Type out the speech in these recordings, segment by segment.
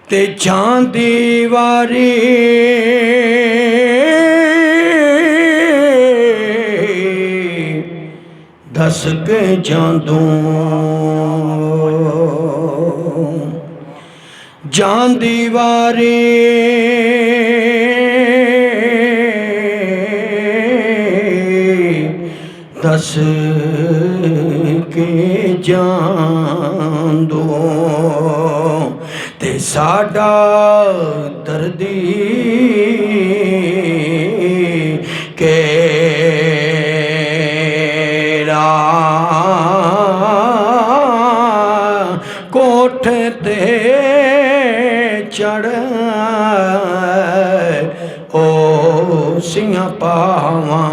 ते चांदी वारी दस के जांदू जांदी वारी दस के जांदू ते साडा दर्दी केड़ा कोठे ते चढ़ ओ सिंह पावां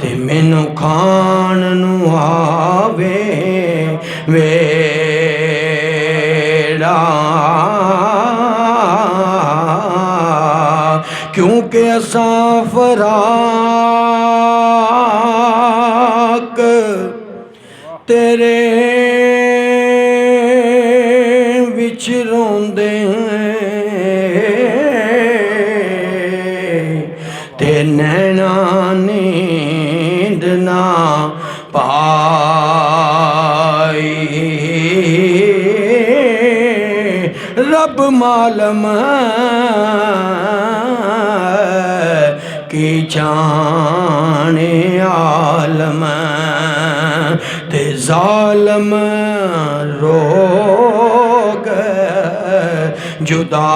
ते मैनू खान नू आवे वेड़ा क्योंकि असां फराक तेरे विच रोंदे ते नैना नींद ना पाई रब मालम की जाने आलम ते जालम रोग जुदा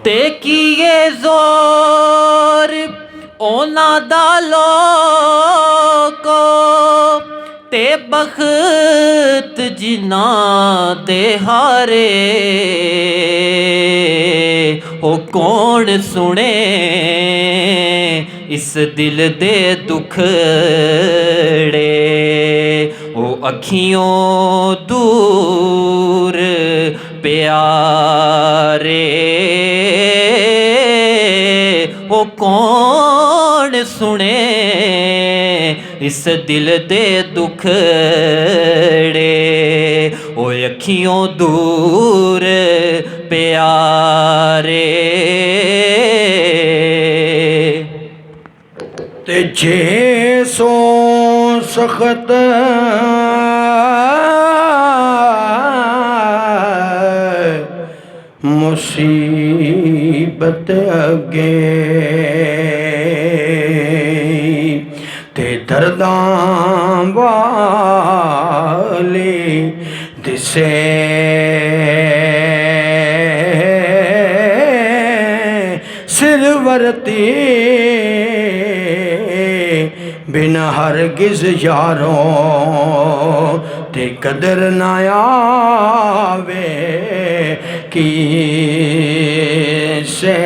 ते किए जोर ओना दा लोको ते बख्त जिना दे हारे ओ कौन सुने इस दिल दे दुखड़े ओ अखियों दूर प्यारे ओ कौन सुने इस दिल दे दुखड़े ओ अखियों दूर प्यारे ते जे सो सख्त मुसीबत अगे ते दर्दां वाली दिसे सिरवरती बिन हरगिज़ यारों ते कदर ना आवे की से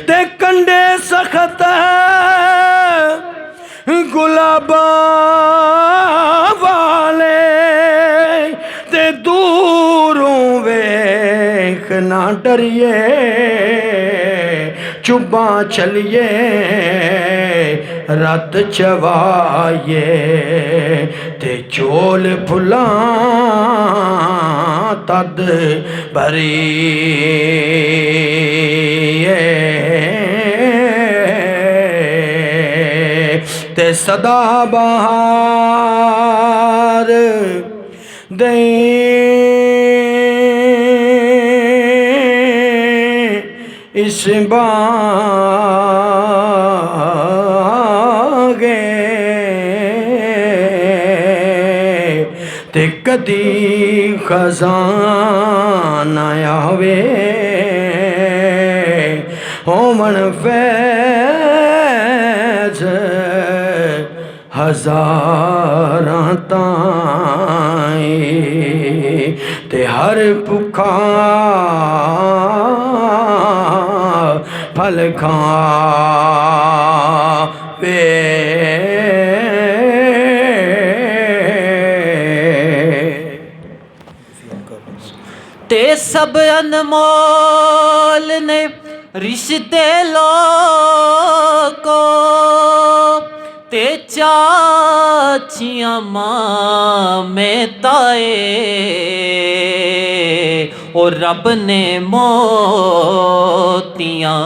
ते कंडे सख्त गुलाबा वाले ते दूरों वेख ना डरिए चुब्बा चलिए रत चवाइए ते चोल फुलां तद भरीए ते सदा बहार दई इस बागे ते कदी खजाना आवे होमन फैज हजारां ताई ते हर भुखा फल खावे ते सब अनमोल मोल ने रिश्ते लोको ते चाचियां मामे ताए और रब ने मोतियां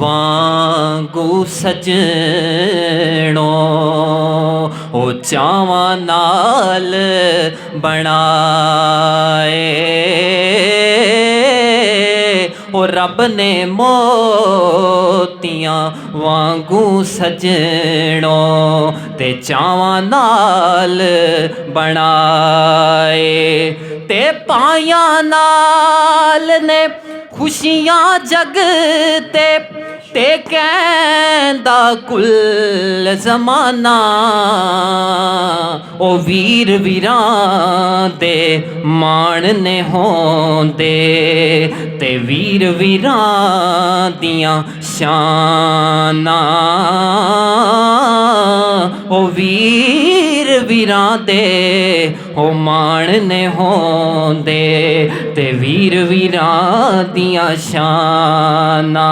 वांगू सजणो ओ चावां नाल बनाए ओ रब ने मोतियां वांगू सजणो ते चावां नाल बनाए ते पायां नाल ने खुशियां जग ते कहंदा कुल ज़माना ओ वीर वीरां दे मान ने होंदे ते वीर वीरां दियां शानां ओ वीर वीरां दे ओ मान ने होंदे ते वीर वीरां दियां शानां